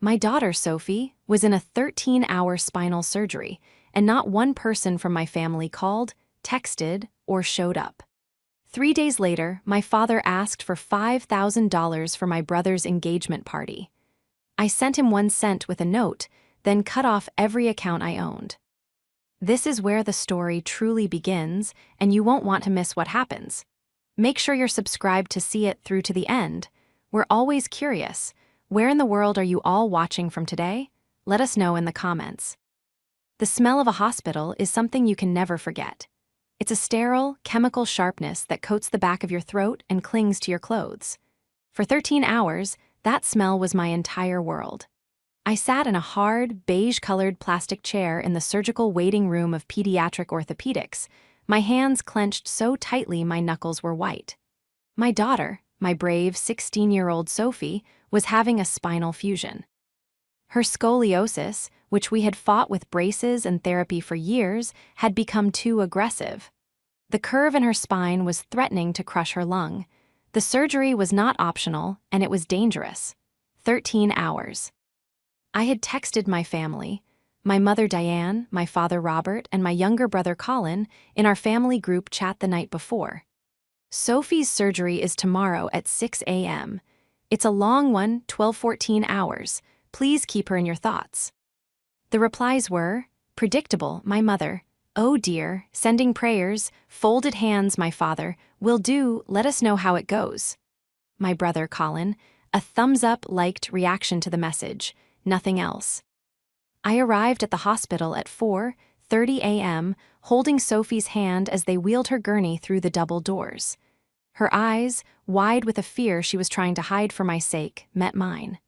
My daughter, Sophie, was in a 13-hour spinal surgery, and not one person from my family called, texted, or showed up. 3 days later, my father asked for $5,000 for my brother's engagement party. I sent him 1 cent with a note, then cut off every account I owned. This is where the story truly begins, and you won't want to miss what happens. Make sure you're subscribed to see it through to the end. We're always curious. Where in the world are you all watching from today? Let us know in the comments. The smell of a hospital is something you can never forget. It's a sterile, chemical sharpness that coats the back of your throat and clings to your clothes. For 13 hours, that smell was my entire world. I sat in a hard, beige-colored plastic chair in the surgical waiting room of pediatric orthopedics, my hands clenched so tightly my knuckles were white. My daughter, my brave 16-year-old Sophie, was having a spinal fusion. Her scoliosis, which we had fought with braces and therapy for years, had become too aggressive. The curve in her spine was threatening to crush her lung. The surgery was not optional, and it was dangerous. 13 hours. I had texted my family, my mother Diane, my father Robert, and my younger brother Colin, in our family group chat the night before. Sophie's surgery is tomorrow at 6 a.m. It's a long one, 12-14 hours. Please keep her in your thoughts. The replies were, predictable, my mother, oh dear, sending prayers, folded hands, my father, will do, let us know how it goes. My brother Colin, a thumbs-up liked reaction to the message, nothing else. I arrived at the hospital at 4:30 a.m., holding Sophie's hand as they wheeled her gurney through the double doors. Her eyes, wide with a fear she was trying to hide for my sake, met mine.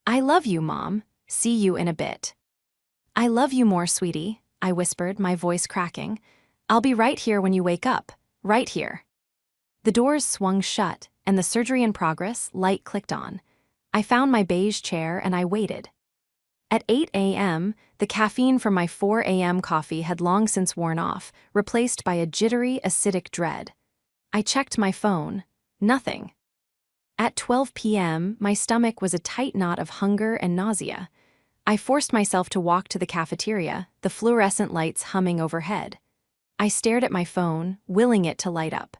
I love you, Mom. See you in a bit. I love you more, sweetie, I whispered, my voice cracking. I'll be right here when you wake up, right here. The doors swung shut, and the surgery in progress light clicked on. I found my beige chair and I waited. At 8 a.m., the caffeine from my 4 a.m. coffee had long since worn off, replaced by a jittery, acidic dread. I checked my phone. Nothing. At 12 p.m., my stomach was a tight knot of hunger and nausea. I forced myself to walk to the cafeteria, the fluorescent lights humming overhead. I stared at my phone, willing it to light up.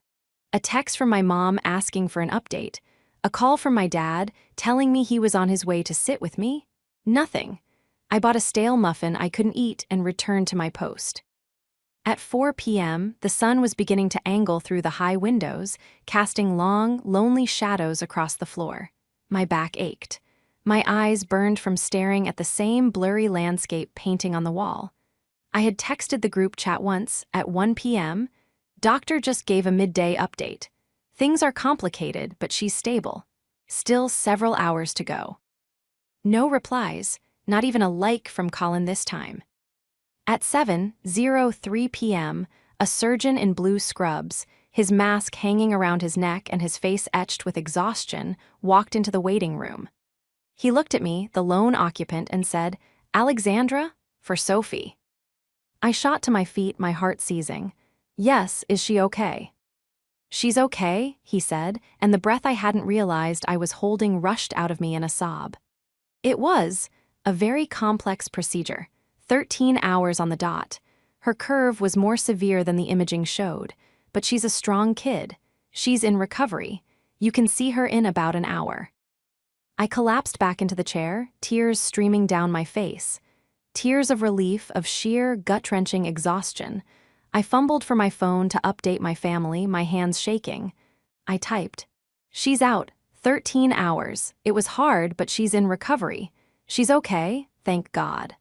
A text from my mom asking for an update. A call from my dad telling me he was on his way to sit with me. Nothing. I bought a stale muffin I couldn't eat and returned to my post. At 4 p.m., the sun was beginning to angle through the high windows, casting long, lonely shadows across the floor. My back ached. My eyes burned from staring at the same blurry landscape painting on the wall. I had texted the group chat once, at 1 p.m. Doctor just gave a midday update. Things are complicated, but she's stable. Still several hours to go. No replies, not even a like from Colin this time. At 7:03 p.m., a surgeon in blue scrubs, his mask hanging around his neck and his face etched with exhaustion, walked into the waiting room. He looked at me, the lone occupant, and said, "Alexandra, for Sophie." I shot to my feet, my heart seizing. "Yes, is she okay?" "She's okay," he said, and the breath I hadn't realized I was holding rushed out of me in a sob. It was a very complex procedure. 13 hours on the dot. Her curve was more severe than the imaging showed, but she's a strong kid. She's in recovery. You can see her in about an hour. I collapsed back into the chair, tears streaming down my face. Tears of relief, of sheer, gut-wrenching exhaustion. I fumbled for my phone to update my family, my hands shaking. I typed, "She's out, 13 hours. It was hard, but she's in recovery. She's okay, thank God."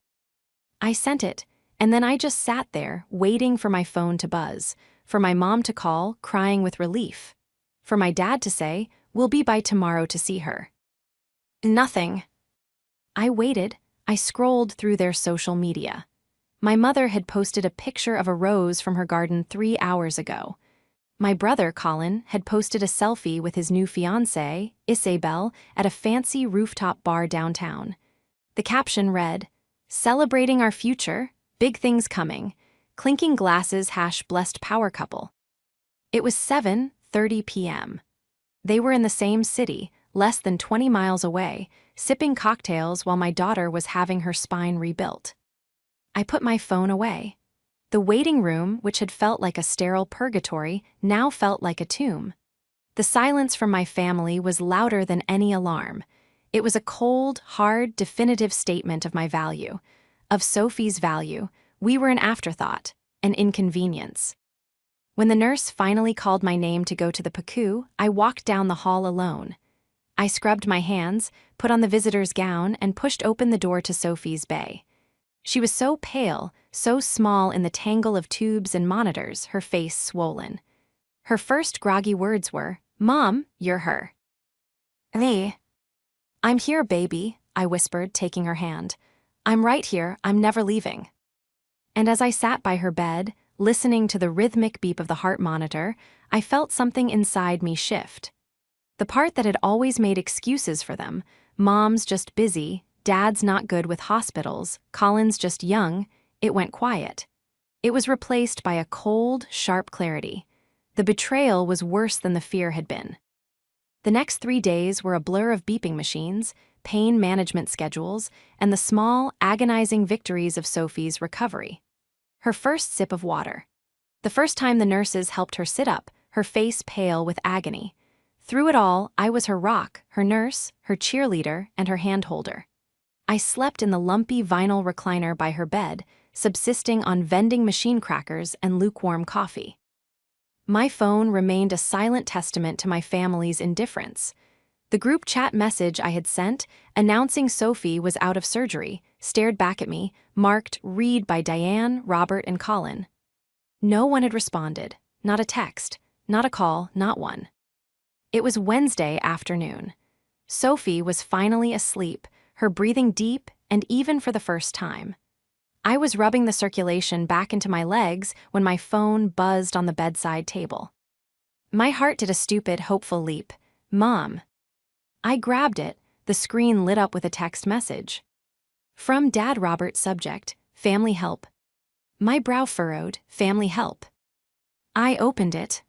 I sent it, and then I just sat there, waiting for my phone to buzz, for my mom to call, crying with relief, for my dad to say, "We'll be by tomorrow to see her." Nothing. I waited. I scrolled through their social media. My mother had posted a picture of a rose from her garden 3 hours ago. My brother, Colin, had posted a selfie with his new fiancée, Isabel, at a fancy rooftop bar downtown. The caption read, "Celebrating our future, big things coming, clinking glasses # blessed power couple." It was 7:30 p.m. They were in the same city, less than 20 miles away, sipping cocktails while my daughter was having her spine rebuilt. I put my phone away. The waiting room, which had felt like a sterile purgatory, now felt like a tomb. The silence from my family was louder than any alarm. It was a cold, hard, definitive statement of my value. Of Sophie's value. We were an afterthought, an inconvenience. When the nurse finally called my name to go to the PICU, I walked down the hall alone. I scrubbed my hands, put on the visitor's gown, and pushed open the door to Sophie's bay. She was so pale, so small in the tangle of tubes and monitors, her face swollen. Her first groggy words were, "Mom, you're her." "Hey." "I'm here, baby," I whispered, taking her hand. "I'm right here, I'm never leaving." And as I sat by her bed, listening to the rhythmic beep of the heart monitor, I felt something inside me shift. The part that had always made excuses for them, Mom's just busy, Dad's not good with hospitals, Colin's just young, it went quiet. It was replaced by a cold, sharp clarity. The betrayal was worse than the fear had been. The next 3 days were a blur of beeping machines, pain management schedules, and the small, agonizing victories of Sophie's recovery. Her first sip of water. The first time the nurses helped her sit up, her face pale with agony. Through it all, I was her rock, her nurse, her cheerleader, and her handholder. I slept in the lumpy vinyl recliner by her bed, subsisting on vending machine crackers and lukewarm coffee. My phone remained a silent testament to my family's indifference. The group chat message I had sent, announcing Sophie was out of surgery, stared back at me, marked "Read" by Diane, Robert, and Colin. No one had responded. Not a text, not a call, not one. It was Wednesday afternoon. Sophie was finally asleep, her breathing deep, and even for the first time. I was rubbing the circulation back into my legs when my phone buzzed on the bedside table. My heart did a stupid, hopeful leap. "Mom." I grabbed it, the screen lit up with a text message. From Dad Robert, subject, "Family help." My brow furrowed, "Family help." I opened it.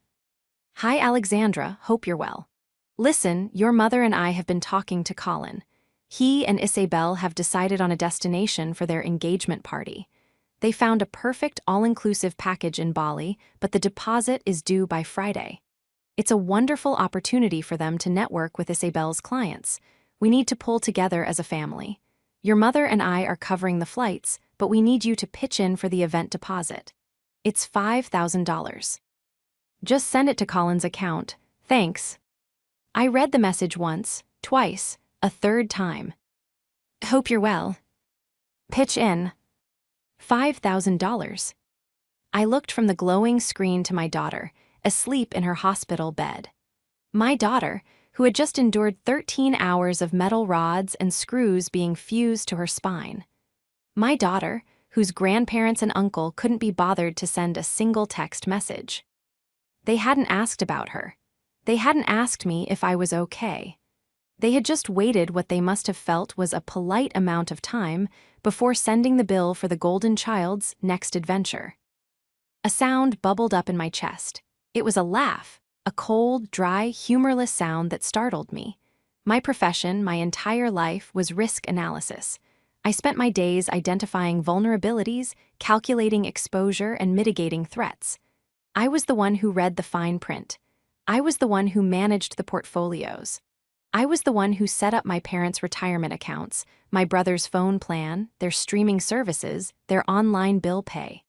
"Hi Alexandra, hope you're well. Listen, your mother and I have been talking to Colin. He and Isabel have decided on a destination for their engagement party. They found a perfect all-inclusive package in Bali, but the deposit is due by Friday. It's a wonderful opportunity for them to network with Isabel's clients. We need to pull together as a family. Your mother and I are covering the flights, but we need you to pitch in for the event deposit. It's $5,000. Just send it to Colin's account. Thanks." I read the message once, twice, a third time. "Hope you're well. Pitch in. $5,000. I looked from the glowing screen to my daughter, asleep in her hospital bed. My daughter, who had just endured 13 hours of metal rods and screws being fused to her spine. My daughter, whose grandparents and uncle couldn't be bothered to send a single text message. They hadn't asked about her. They hadn't asked me if I was okay. They had just waited what they must have felt was a polite amount of time before sending the bill for the golden child's next adventure. A sound bubbled up in my chest. It was a laugh, a cold, dry, humorless sound that startled me. My profession, my entire life, was risk analysis. I spent my days identifying vulnerabilities, calculating exposure, and mitigating threats. I was the one who read the fine print. I was the one who managed the portfolios. I was the one who set up my parents' retirement accounts, my brother's phone plan, their streaming services, their online bill pay.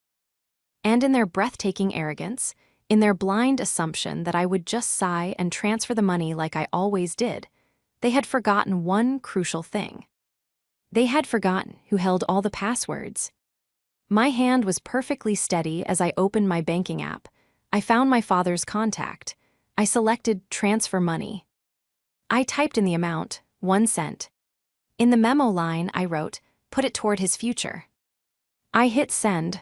And in their breathtaking arrogance, in their blind assumption that I would just sigh and transfer the money like I always did, they had forgotten one crucial thing. They had forgotten who held all the passwords. My hand was perfectly steady as I opened my banking app. I found my father's contact. I selected transfer money. I typed in the amount, 1 cent. In the memo line, I wrote, put it toward his future. I hit send.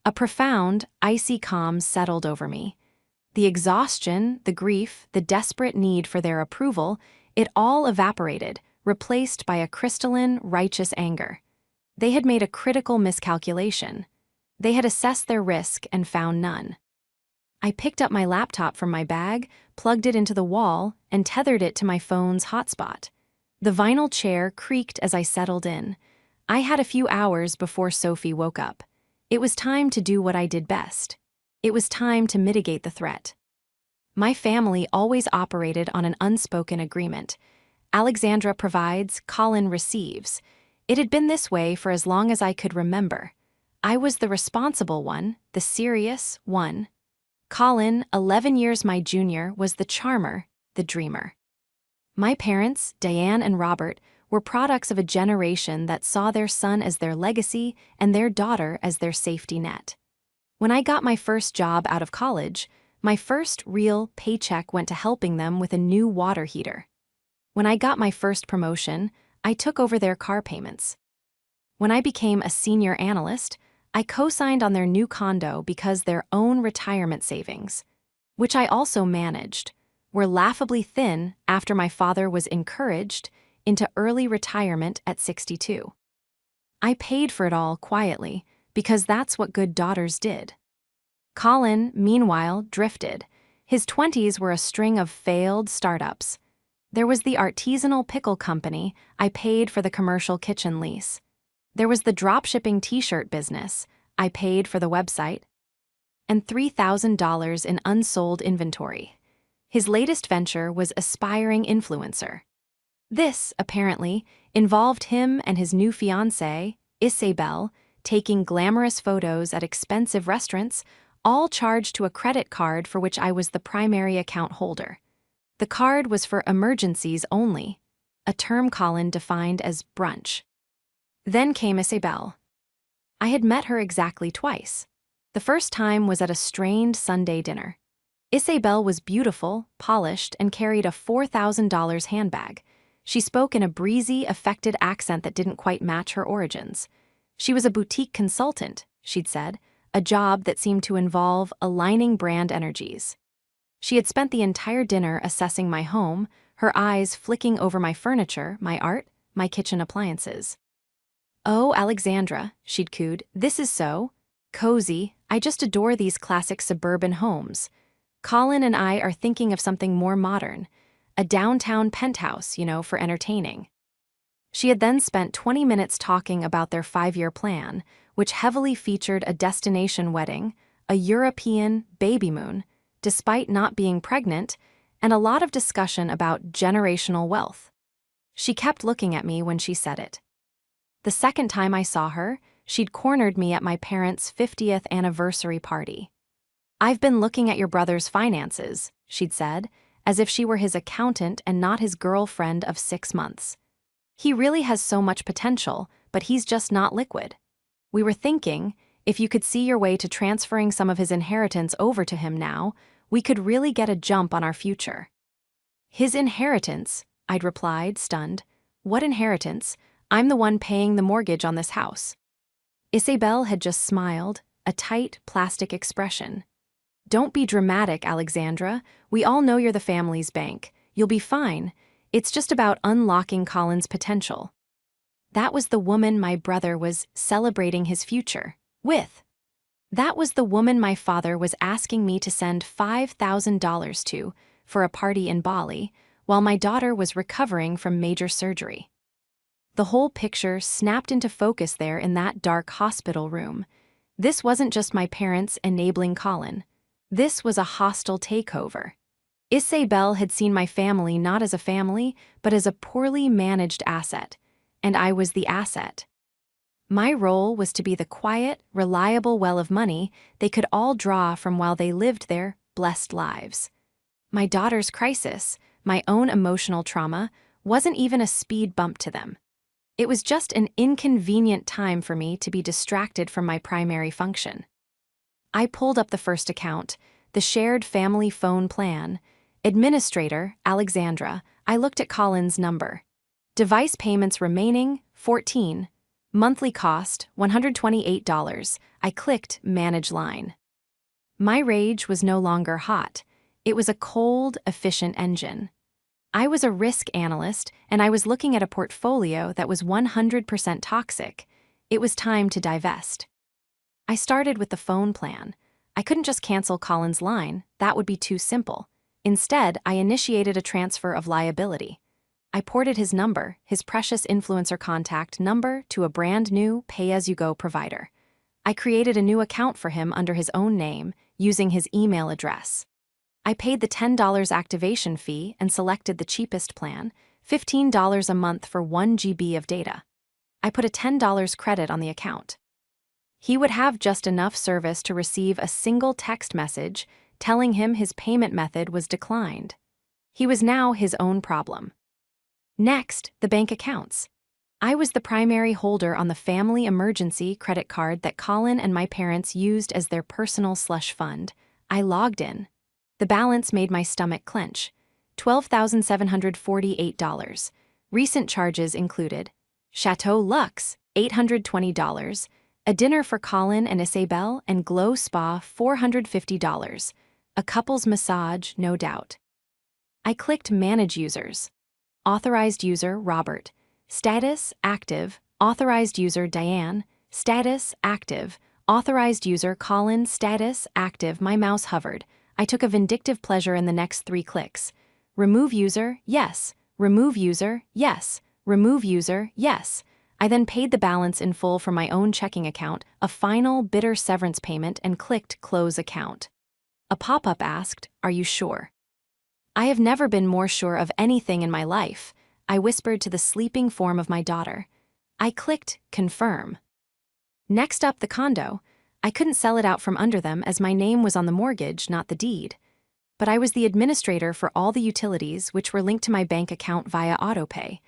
A profound, icy calm settled over me. The exhaustion, the grief, the desperate need for their approval, it all evaporated, replaced by a crystalline, righteous anger. They had made a critical miscalculation. They had assessed their risk and found none. I picked up my laptop from my bag, plugged it into the wall, and tethered it to my phone's hotspot. The vinyl chair creaked as I settled in. I had a few hours before Sophie woke up. It was time to do what I did best. It was time to mitigate the threat. My family always operated on an unspoken agreement. Alexandra provides, Colin receives. It had been this way for as long as I could remember. I was the responsible one, the serious one. Colin, 11 years my junior, was the charmer, the dreamer. My parents, Diane and Robert, were products of a generation that saw their son as their legacy and their daughter as their safety net. When I got my first job out of college, my first real paycheck went to helping them with a new water heater. When I got my first promotion, I took over their car payments. When I became a senior analyst, I co-signed on their new condo because their own retirement savings, which I also managed, were laughably thin after my father was encouraged into early retirement at 62. I paid for it all quietly because that's what good daughters did. Colin, meanwhile, drifted. His 20s were a string of failed startups. There was the artisanal pickle company I paid for the commercial kitchen lease. There was the dropshipping t-shirt business I paid for the website. And $3,000 in unsold inventory. His latest venture was aspiring influencer. This, apparently, involved him and his new fiancée, Isabel, taking glamorous photos at expensive restaurants, all charged to a credit card for which I was the primary account holder. The card was for emergencies only, a term Colin defined as brunch. Then came Isabel. I had met her exactly twice. The first time was at a strained Sunday dinner. Isabel was beautiful, polished, and carried a $4,000 handbag. She spoke in a breezy, affected accent that didn't quite match her origins. She was a boutique consultant, she'd said, a job that seemed to involve aligning brand energies. She had spent the entire dinner assessing my home, her eyes flicking over my furniture, my art, my kitchen appliances. "Oh, Alexandra," she'd cooed, "this is so cozy. I just adore these classic suburban homes. Colin and I are thinking of something more modern, a downtown penthouse, for entertaining." She had then spent 20 minutes talking about their 5-year plan, which heavily featured a destination wedding, a European baby moon, despite not being pregnant, and a lot of discussion about generational wealth. She kept looking at me when she said it. The second time I saw her, she'd cornered me at my parents' 50th anniversary party. "I've been looking at your brother's finances," she'd said, as if she were his accountant and not his girlfriend of 6 months. "He really has so much potential, but he's just not liquid. We were thinking, if you could see your way to transferring some of his inheritance over to him now, we could really get a jump on our future." "His inheritance?" I'd replied, stunned. "What inheritance? I'm the one paying the mortgage on this house." Isabel had just smiled, a tight, plastic expression. "Don't be dramatic, Alexandra. We all know you're the family's bank. You'll be fine. It's just about unlocking Colin's potential." That was the woman my brother was celebrating his future with. That was the woman my father was asking me to send $5,000 to for a party in Bali, while my daughter was recovering from major surgery. The whole picture snapped into focus there in that dark hospital room. This wasn't just my parents enabling Colin. This was a hostile takeover. Isabel had seen my family not as a family, but as a poorly managed asset, and I was the asset. My role was to be the quiet, reliable well of money they could all draw from while they lived their blessed lives. My daughter's crisis, my own emotional trauma, wasn't even a speed bump to them. It was just an inconvenient time for me to be distracted from my primary function. I pulled up the first account, the shared family phone plan. Administrator, Alexandra. I looked at Colin's number. Device payments remaining, 14. Monthly cost, $128. I clicked Manage Line. My rage was no longer hot. It was a cold, efficient engine. I was a risk analyst, and I was looking at a portfolio that was 100% toxic. It was time to divest. I started with the phone plan. I couldn't just cancel Colin's line. That would be too simple. Instead, I initiated a transfer of liability. I ported his number, his precious influencer contact number, to a brand new pay-as-you-go provider. I created a new account for him under his own name, using his email address. I paid the $10 activation fee and selected the cheapest plan, $15 a month for 1 GB of data. I put a $10 credit on the account. He would have just enough service to receive a single text message telling him his payment method was declined. He was now his own problem. Next, the bank accounts. I was the primary holder on the family emergency credit card that Colin and my parents used as their personal slush fund. I logged in. The balance made my stomach clench. $12,748. Recent charges included Chateau Luxe, $820, a dinner for Colin and Isabel and Glow Spa, $450, a couple's massage, no doubt. I clicked Manage Users. Authorized user, Robert. Status, active. Authorized user, Diane. Status, active. Authorized user, Colin. Status, active. My mouse hovered. I took a vindictive pleasure in the next 3 clicks. Remove user, yes. Remove user, yes. Remove user, yes. I then paid the balance in full from my own checking account, a final, bitter severance payment, and clicked Close Account. A pop-up asked, "Are you sure?" I have never been more sure of anything in my life, I whispered to the sleeping form of my daughter. I clicked Confirm. Next up, the condo. I couldn't sell it out from under them as my name was on the mortgage, not the deed. But I was the administrator for all the utilities which were linked to my bank account via autopay.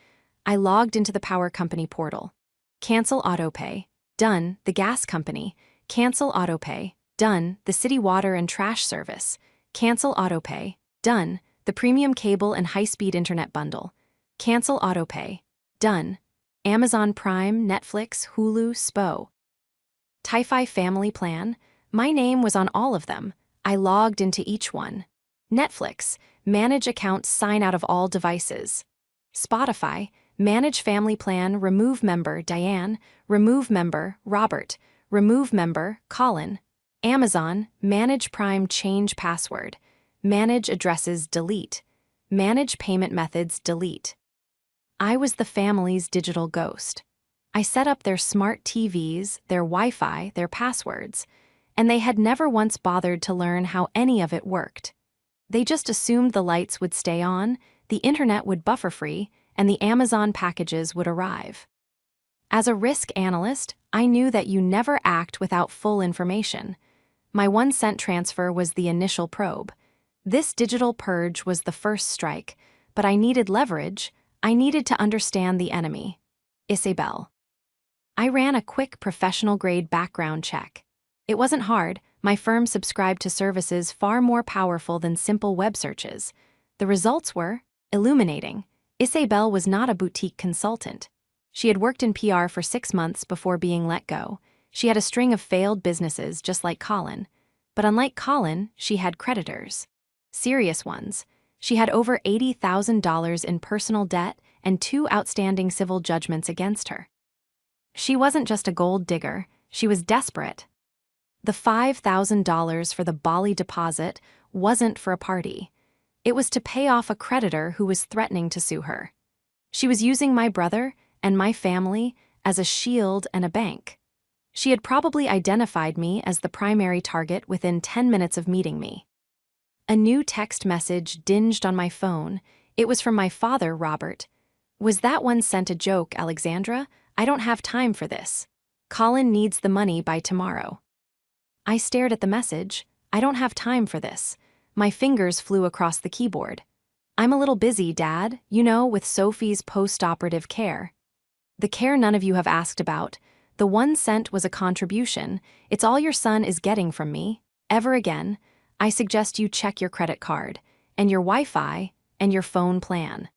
I logged into the power company portal. Cancel autopay. Done. The gas company. Cancel autopay. Done. The city water and trash service. Cancel autopay. Done. The premium cable and high-speed internet bundle. Cancel autopay. Done. Amazon Prime, Netflix, Hulu, SPO. Ti-Fi family plan. My name was on all of them. I logged into each one. Netflix, manage account, sign out of all devices. Spotify, manage family plan, remove member, Diane, remove member, Robert, remove member, Colin. Amazon, manage Prime, change password. Manage addresses, delete. Manage payment methods, delete. I was the family's digital ghost. I set up their smart TVs, their Wi-Fi, their passwords, and they had never once bothered to learn how any of it worked. They just assumed the lights would stay on, the internet would buffer free, and the Amazon packages would arrive. As a risk analyst, I knew that you never act without full information. My 1-cent transfer was the initial probe. This digital purge was the first strike, but I needed leverage. I needed to understand the enemy. Isabel. I ran a quick professional-grade background check. It wasn't hard. My firm subscribed to services far more powerful than simple web searches. The results were illuminating. Isabel was not a boutique consultant. She had worked in PR for 6 months before being let go. She had a string of failed businesses just like Colin. But unlike Colin, she had creditors. Serious ones. She had over $80,000 in personal debt and 2 outstanding civil judgments against her. She wasn't just a gold digger, she was desperate. The $5,000 for the Bali deposit wasn't for a party. It was to pay off a creditor who was threatening to sue her. She was using my brother and my family as a shield and a bank. She had probably identified me as the primary target within 10 minutes of meeting me. A new text message dinged on my phone. It was from my father, Robert. "Was that one sent a joke, Alexandra? I don't have time for this. Colin needs the money by tomorrow." I stared at the message. I don't have time for this. My fingers flew across the keyboard. "I'm a little busy, Dad, you know, with Sophie's post-operative care." The care none of you have asked about. The 1 cent was a contribution. It's all your son is getting from me. Ever again, I suggest you check your credit card, and your Wi-Fi, and your phone plan.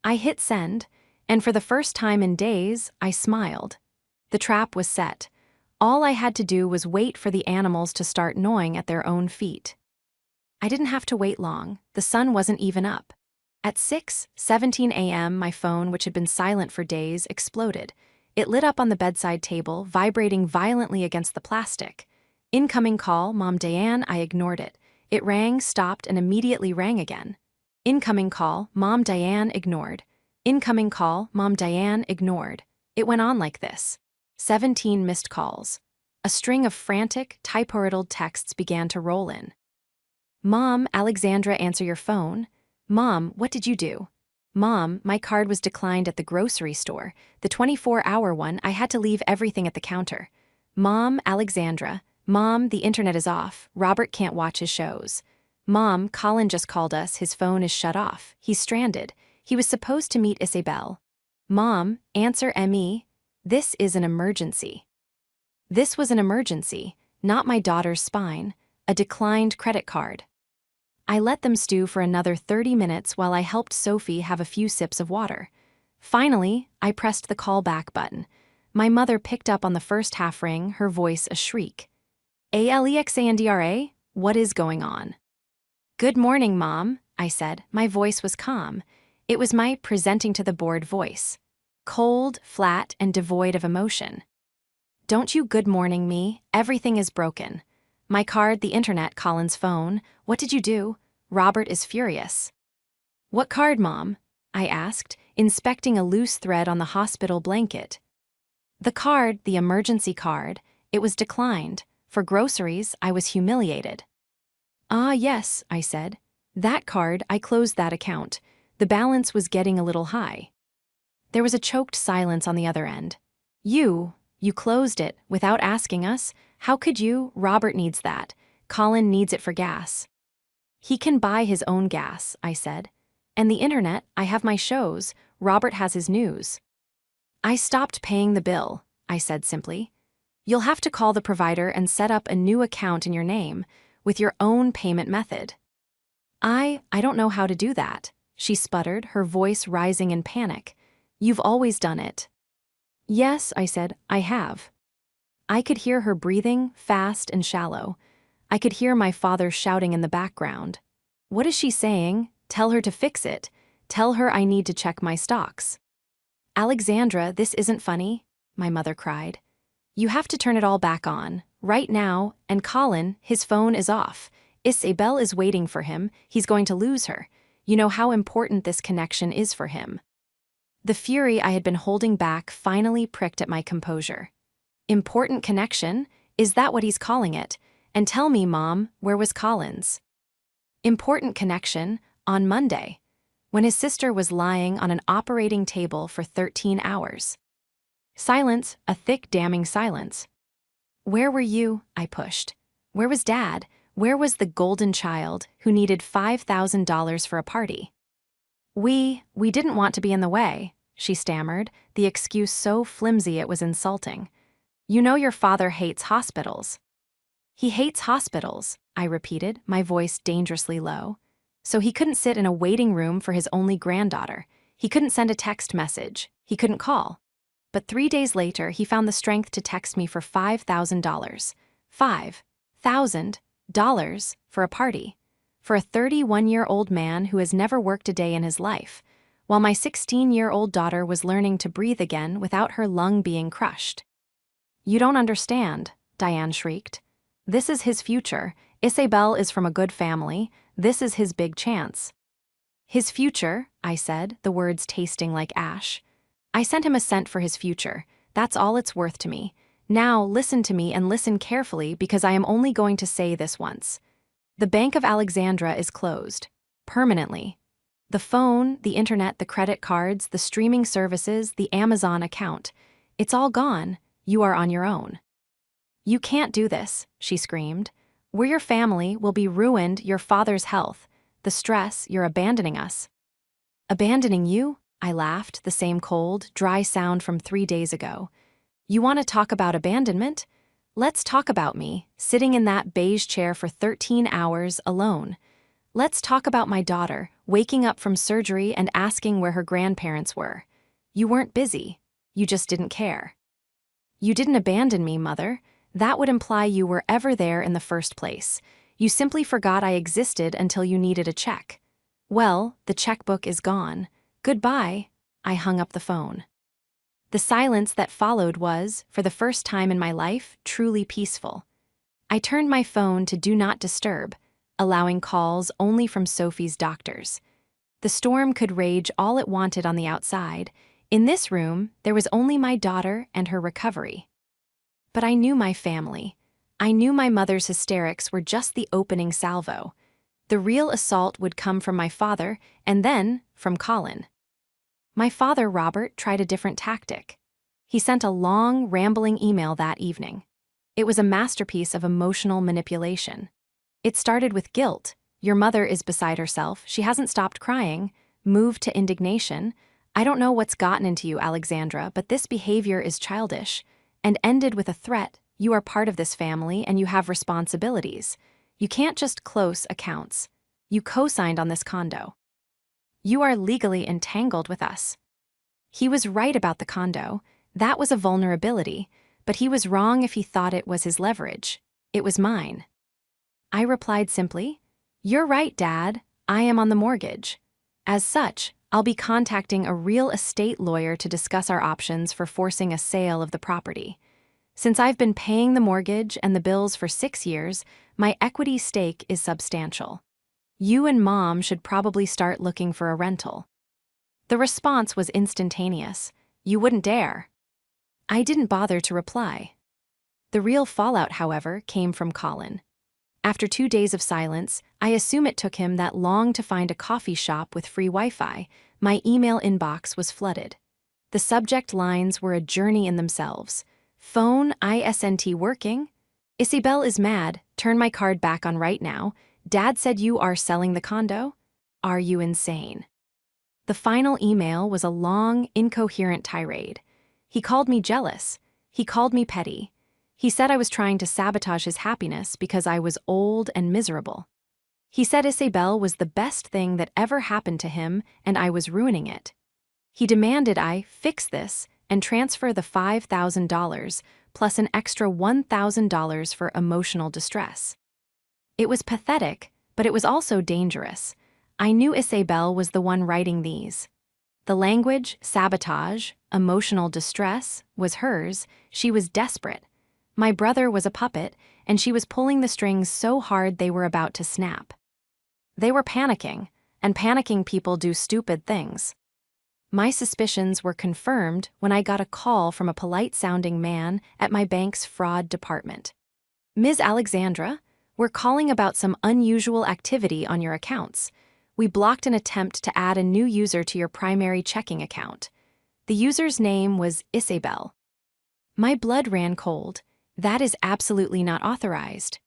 I hit send, and for the first time in days, I smiled. The trap was set. All I had to do was wait for the animals to start gnawing at their own feet. I didn't have to wait long. The sun wasn't even up. At 6:17 a.m., my phone, which had been silent for days, exploded. It lit up on the bedside table, vibrating violently against the plastic. Incoming call, Mom Diane. I ignored it. It rang, stopped, and immediately rang again. Incoming call, Mom Diane, ignored. Incoming call, Mom Diane ignored. It went on like this. 17 missed calls. A string of frantic, type-riddled texts began to roll in. Mom, Alexandra, answer your phone. Mom, what did you do? Mom, my card was declined at the grocery store. The 24-hour one, I had to leave everything at the counter. Mom, Alexandra. Mom, the internet is off. Robert can't watch his shows. Mom, Colin just called us. His phone is shut off. He's stranded. He was supposed to meet Isabel. Mom, answer ME. This is an emergency. This was an emergency, not my daughter's spine, a declined credit card. I let them stew for another 30 minutes while I helped Sophie have a few sips of water. Finally, I pressed the call back button. My mother picked up on the first half ring, her voice a shriek. Alexandra, what is going on? Good morning, Mom, I said. My voice was calm. It was my presenting to the board voice. Cold, flat, and devoid of emotion. Don't you good morning me, everything is broken. My card, the internet, Colin's phone. What did you do? Robert is furious. What card, Mom? I asked, inspecting a loose thread on the hospital blanket. The card, the emergency card, it was declined. For groceries, I was humiliated. Ah, yes, I said. That card, I closed that account. The balance was getting a little high. There was a choked silence on the other end. You closed it without asking us? How could you? Robert needs that. Colin needs it for gas. He can buy his own gas, I said. And the internet, I have my shows. Robert has his news. I stopped paying the bill, I said simply. You'll have to call the provider and set up a new account in your name, with your own payment method. I don't know how to do that, she sputtered, her voice rising in panic. You've always done it. Yes, I said, I have. I could hear her breathing, fast and shallow. I could hear my father shouting in the background. What is she saying? Tell her to fix it. Tell her I need to check my stocks. Alexandra, this isn't funny, my mother cried. You have to turn it all back on, right now, and Colin, his phone is off. Isabel is waiting for him, he's going to lose her. You know how important this connection is for him. The fury I had been holding back finally pricked at my composure. Important connection? Is that what he's calling it? And tell me, Mom, where was Colin's? Important connection, on Monday, when his sister was lying on an operating table for 13 hours. Silence, a thick, damning silence. Where were you? I pushed. Where was Dad? Where was the golden child who needed $5,000 for a party? We didn't want to be in the way, she stammered, the excuse so flimsy it was insulting. You know your father hates hospitals. He hates hospitals, I repeated, my voice dangerously low. So he couldn't sit in a waiting room for his only granddaughter. He couldn't send a text message. He couldn't call. But 3 days later, he found the strength to text me for $5,000. $5,000 for a party. For a 31-year-old man who has never worked a day in his life, while my 16-year-old daughter was learning to breathe again without her lung being crushed. You don't understand, Diane shrieked. This is his future. Isabel is from a good family. This is his big chance. His future, I said, the words tasting like ash. I sent him a cent for his future. That's all it's worth to me. Now listen to me and listen carefully because I am only going to say this once. The Bank of Alexandra is closed. Permanently. The phone, the internet, the credit cards, the streaming services, the Amazon account. It's all gone. You are on your own. You can't do this, she screamed. We're your family, will be ruined, your father's health. The stress, you're abandoning us. Abandoning you? I laughed, the same cold, dry sound from 3 days ago. You want to talk about abandonment? Let's talk about me, sitting in that beige chair for 13 hours alone. Let's talk about my daughter, waking up from surgery and asking where her grandparents were. You weren't busy. You just didn't care. You didn't abandon me, Mother. That would imply you were ever there in the first place. You simply forgot I existed until you needed a check. Well, the checkbook is gone. Goodbye. I hung up the phone. The silence that followed was, for the first time in my life, truly peaceful. I turned my phone to Do Not Disturb, allowing calls only from Sophie's doctors. The storm could rage all it wanted on the outside. In this room, there was only my daughter and her recovery. But I knew my family. I knew my mother's hysterics were just the opening salvo. The real assault would come from my father, and then from Colin. My father, Robert, tried a different tactic. He sent a long, rambling email that evening. It was a masterpiece of emotional manipulation. It started with guilt. Your mother is beside herself. She hasn't stopped crying. Moved to indignation. I don't know what's gotten into you, Alexandra, but this behavior is childish. And ended with a threat. You are part of this family and you have responsibilities. You can't just close accounts. You co-signed on this condo. You are legally entangled with us. He was right about the condo. That was a vulnerability, but he was wrong if he thought it was his leverage. It was mine. I replied simply, "You're right, Dad. I am on the mortgage. As such, I'll be contacting a real estate lawyer to discuss our options for forcing a sale of the property. Since I've been paying the mortgage and the bills for 6 years, my equity stake is substantial. You and Mom should probably start looking for a rental." The response was instantaneous. "You wouldn't dare." I didn't bother to reply. The real fallout, however, came from Colin. After 2 days of silence, I assume it took him that long to find a coffee shop with free Wi-Fi, my email inbox was flooded. The subject lines were a journey in themselves. Phone ISNT working? Isabel is mad, turn my card back on right now. Dad said you are selling the condo? Are you insane? The final email was a long, incoherent tirade. He called me jealous. He called me petty. He said I was trying to sabotage his happiness because I was old and miserable. He said Isabel was the best thing that ever happened to him and I was ruining it. He demanded I fix this and transfer the $5,000 plus an extra $1,000 for emotional distress. It was pathetic, but it was also dangerous. I knew Isabel was the one writing these. The language, sabotage, emotional distress, was hers. She was desperate. My brother was a puppet, and she was pulling the strings so hard they were about to snap. They were panicking, and panicking people do stupid things. My suspicions were confirmed when I got a call from a polite-sounding man at my bank's fraud department. "Ms. Alexandra, we're calling about some unusual activity on your accounts. We blocked an attempt to add a new user to your primary checking account. The user's name was Isabel." My blood ran cold. That is absolutely not authorized.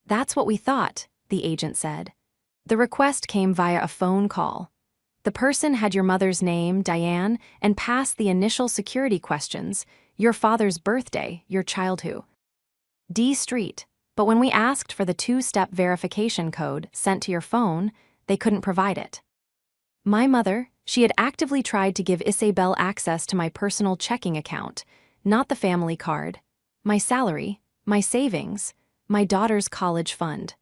"That's what we thought," the agent said. "The request came via a phone call. The person had your mother's name, Diane, and passed the initial security questions, your father's birthday, your child who. D Street. But when we asked for the 2-step verification code sent to your phone, they couldn't provide it. My mother, she had actively tried to give Isabel access to my personal checking account, not the family card, my salary, my savings, my daughter's college fund.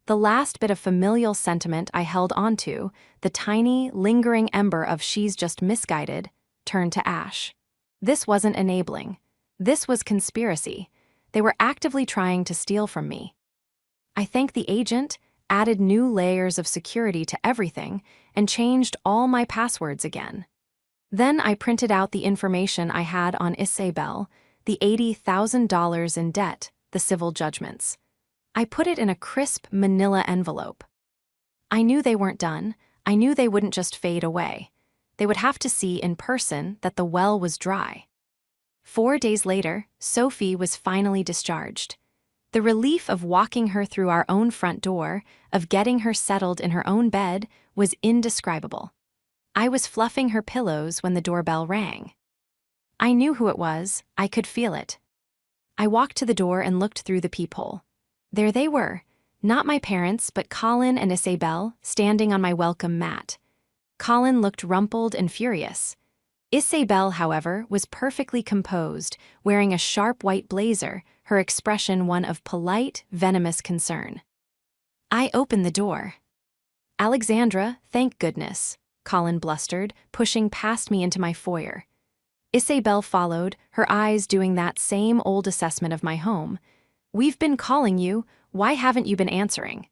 The last bit of familial sentiment I held onto, the tiny, lingering ember of she's just misguided, turned to ash. This wasn't enabling. This was conspiracy. They were actively trying to steal from me. I thanked the agent, added new layers of security to everything, and changed all my passwords again. Then I printed out the information I had on Isabel, the $80,000 in debt, the civil judgments. I put it in a crisp manila envelope. I knew they weren't done. I knew they wouldn't just fade away. They would have to see in person that the well was dry. 4 days later, Sophie was finally discharged. The relief of walking her through our own front door, of getting her settled in her own bed, was indescribable. I was fluffing her pillows when the doorbell rang. I knew who it was. I could feel it. I walked to the door and looked through the peephole. There they were, not my parents, but Colin and Isabel, standing on my welcome mat. Colin looked rumpled and furious. Isabel, however, was perfectly composed, wearing a sharp white blazer, her expression one of polite, venomous concern. I opened the door. "Alexandra, thank goodness," Colin blustered, pushing past me into my foyer. Isabel followed, her eyes doing that same old assessment of my home. "We've been calling you. Why haven't you been answering?"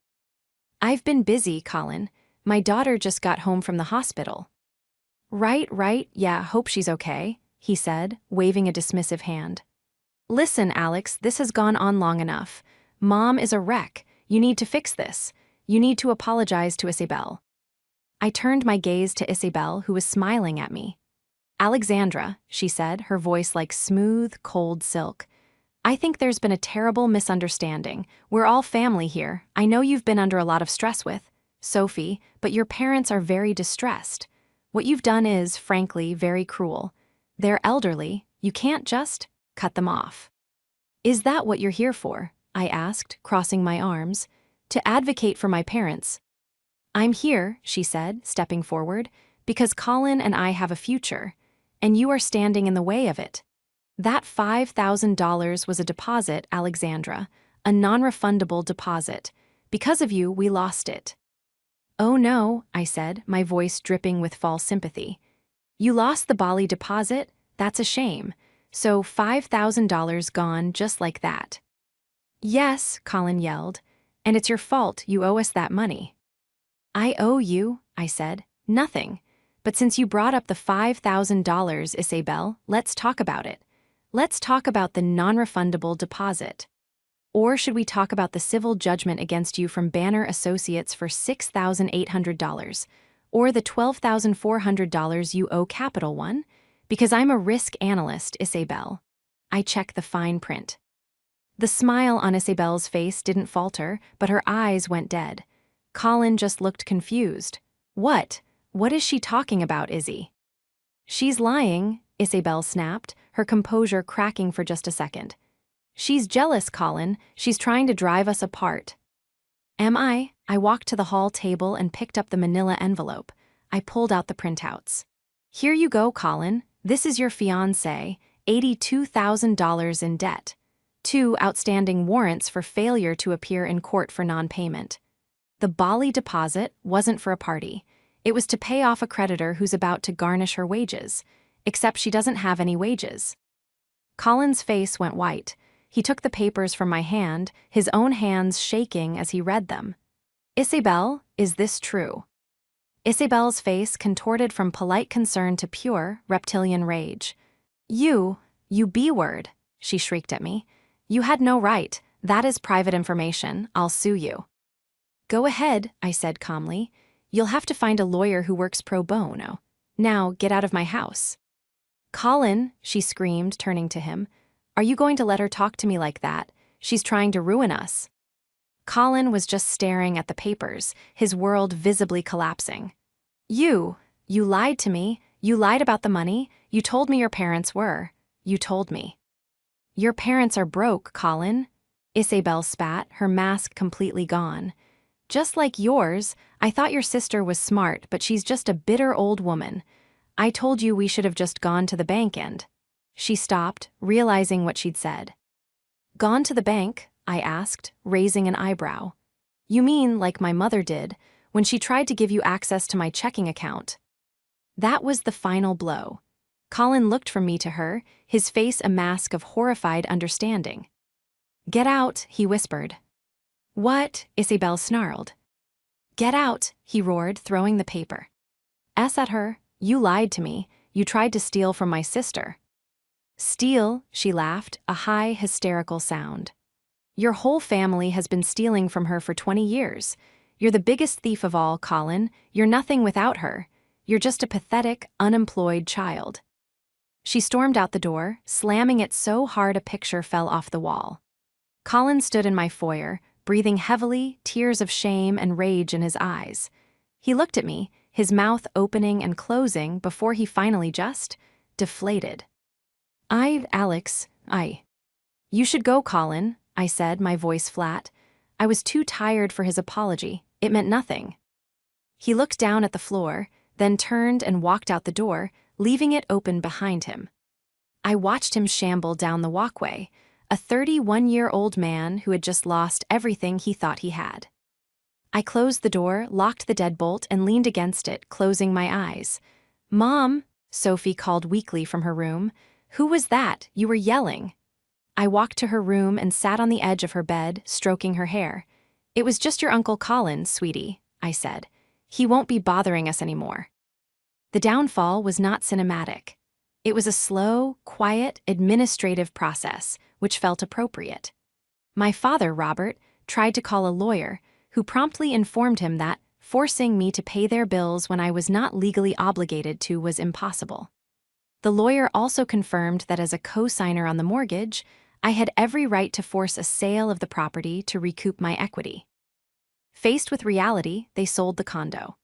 "I've been busy, Colin. My daughter just got home from the hospital. Right, yeah, hope she's okay, he said, waving a dismissive hand. Listen, Alex, this has gone on long enough. Mom is a wreck. You need to fix this. You need to apologize to Isabel. I turned my gaze to Isabel, who was smiling at me. Alexandra, she said, her voice like smooth, cold silk. I think there's been a terrible misunderstanding. We're all family here. I know you've been under a lot of stress with Sophie, but your parents are very distressed. What you've done is, frankly, very cruel. They're elderly. You can't just cut them off. Is that what you're here for? I asked, crossing my arms. To advocate for my parents. I'm here, she said, stepping forward, because Colin and I have a future, and you are standing in the way of it. That $5,000 was a deposit, Alexandra, a non-refundable deposit. Because of you, we lost it. Oh no, I said, my voice dripping with false sympathy. You lost the Bali deposit? That's a shame. So $5,000 gone just like that. Yes, Colin yelled, and it's your fault. You owe us that money. I owe you, I said, nothing. But since you brought up the $5,000, Isabel, let's talk about it. Let's talk about the non-refundable deposit. Or should we talk about the civil judgment against you from Banner Associates for $6,800? Or the $12,400 you owe Capital One? Because I'm a risk analyst, Isabel. I check the fine print. The smile on Isabel's face didn't falter, but her eyes went dead. Colin just looked confused. What? What is she talking about, Izzy? She's lying, Isabel snapped, her composure cracking for just a second. She's jealous, Colin. She's trying to drive us apart. Am I? I walked to the hall table and picked up the manila envelope. I pulled out the printouts. Here you go, Colin. This is your fiancé, $82,000 in debt. 2 outstanding warrants for failure to appear in court for non-payment. The Bali deposit wasn't for a party. It was to pay off a creditor who's about to garnish her wages. Except she doesn't have any wages. Colin's face went white. He took the papers from my hand, his own hands shaking as he read them. Isabel, is this true? Isabel's face contorted from polite concern to pure, reptilian rage. You B-word, she shrieked at me. You had no right. That is private information. I'll sue you. Go ahead, I said calmly. You'll have to find a lawyer who works pro bono. Now, get out of my house. Colin, she screamed, turning to him. Are you going to let her talk to me like that? She's trying to ruin us. Colin was just staring at the papers, his world visibly collapsing. You lied to me. You lied about the money. You told me your parents were. You told me. Your parents are broke, Colin. Isabel spat, her mask completely gone. Just like yours, I thought your sister was smart, but she's just a bitter old woman. I told you we should have just gone to the bank and... She stopped, realizing what she'd said. Gone to the bank? I asked, raising an eyebrow. You mean like my mother did, when she tried to give you access to my checking account? That was the final blow. Colin looked from me to her, his face a mask of horrified understanding. Get out, he whispered. What? Isabel snarled. Get out, he roared, throwing the paper. At her. You lied to me. You tried to steal from my sister. Steal, she laughed, a high, hysterical sound. Your whole family has been stealing from her for 20 years. You're the biggest thief of all, Colin. You're nothing without her. You're just a pathetic, unemployed child. She stormed out the door, slamming it so hard a picture fell off the wall. Colin stood in my foyer, breathing heavily, tears of shame and rage in his eyes. He looked at me, his mouth opening and closing before he finally just deflated. Alex. You should go, Colin, I said, my voice flat. I was too tired for his apology. It meant nothing. He looked down at the floor, then turned and walked out the door, leaving it open behind him. I watched him shamble down the walkway, a 31-year-old man who had just lost everything he thought he had. I closed the door, locked the deadbolt, and leaned against it, closing my eyes. Mom, Sophie called weakly from her room. Who was that? You were yelling. I walked to her room and sat on the edge of her bed, stroking her hair. It was just your Uncle Colin, sweetie, I said. He won't be bothering us anymore. The downfall was not cinematic. It was a slow, quiet, administrative process, which felt appropriate. My father, Robert, tried to call a lawyer, who promptly informed him that forcing me to pay their bills when I was not legally obligated to was impossible. The lawyer also confirmed that as a co-signer on the mortgage, I had every right to force a sale of the property to recoup my equity. Faced with reality, they sold the condo.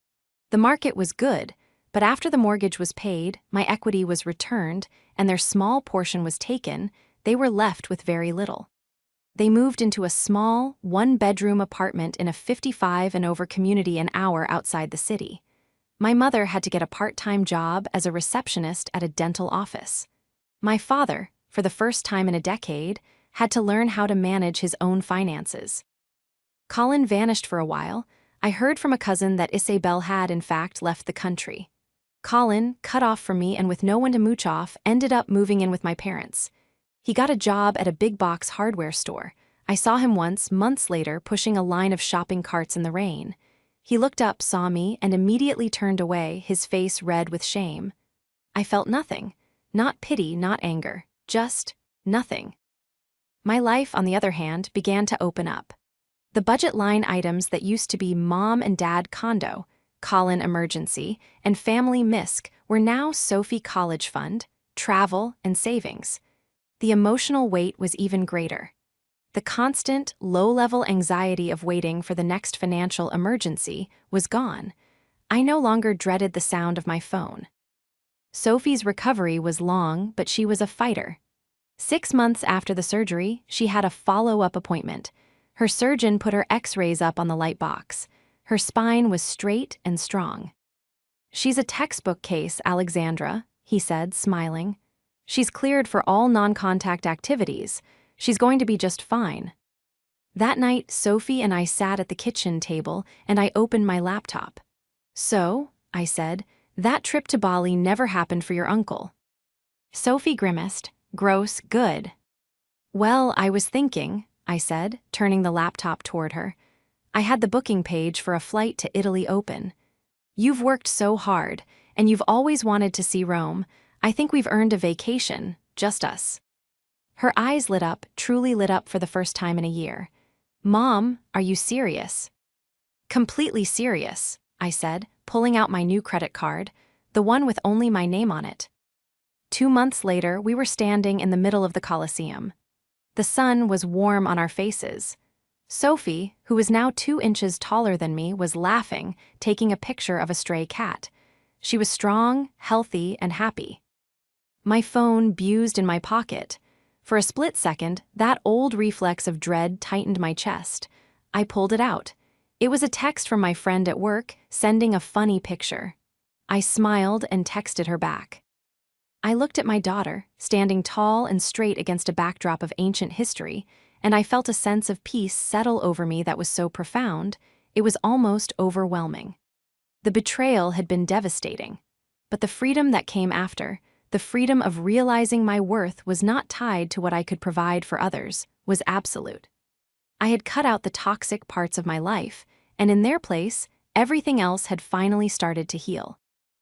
The market was good, but after the mortgage was paid, my equity was returned, and their small portion was taken, they were left with very little. They moved into a small, one-bedroom apartment in a 55 and over community an hour outside the city. My mother had to get a part-time job as a receptionist at a dental office. My father, for the first time in a decade, had to learn how to manage his own finances. Colin vanished for a while. I heard from a cousin that Isabel had, in fact, left the country. Colin, cut off from me and with no one to mooch off, ended up moving in with my parents. He got a job at a big-box hardware store. I saw him once, months later, pushing a line of shopping carts in the rain. He looked up, saw me, and immediately turned away, his face red with shame. I felt nothing. Not pity, not anger. Just nothing. My life, on the other hand, began to open up. The budget line items that used to be mom and dad condo, Colin emergency, and family misc were now Sophie college fund, travel, and savings. The emotional weight was even greater. The constant, low-level anxiety of waiting for the next financial emergency was gone. I no longer dreaded the sound of my phone. Sophie's recovery was long, but she was a fighter. 6 months after the surgery, she had a follow-up appointment. Her surgeon put her X-rays up on the light box. Her spine was straight and strong. "She's a textbook case, Alexandra," he said, smiling. "She's cleared for all non-contact activities. She's going to be just fine." That night, Sophie and I sat at the kitchen table, and I opened my laptop. "So," I said, "that trip to Bali never happened for your uncle." Sophie grimaced. "Gross, good." "Well, I was thinking," I said, turning the laptop toward her. "I had the booking page for a flight to Italy open. You've worked so hard, and you've always wanted to see Rome. I think we've earned a vacation, just us." Her eyes lit up, truly lit up for the first time in a year. "Mom, are you serious?" "Completely serious," I said, pulling out my new credit card, the one with only my name on it. 2 months later, we were standing in the middle of the Colosseum. The sun was warm on our faces. Sophie, who was now 2 inches taller than me, was laughing, taking a picture of a stray cat. She was strong, healthy, and happy. My phone buzzed in my pocket. For a split second, that old reflex of dread tightened my chest. I pulled it out. It was a text from my friend at work, sending a funny picture. I smiled and texted her back. I looked at my daughter, standing tall and straight against a backdrop of ancient history, and I felt a sense of peace settle over me that was so profound, it was almost overwhelming. The betrayal had been devastating, but the freedom that came after, the freedom of realizing my worth was not tied to what I could provide for others, was absolute. I had cut out the toxic parts of my life, and in their place, everything else had finally started to heal.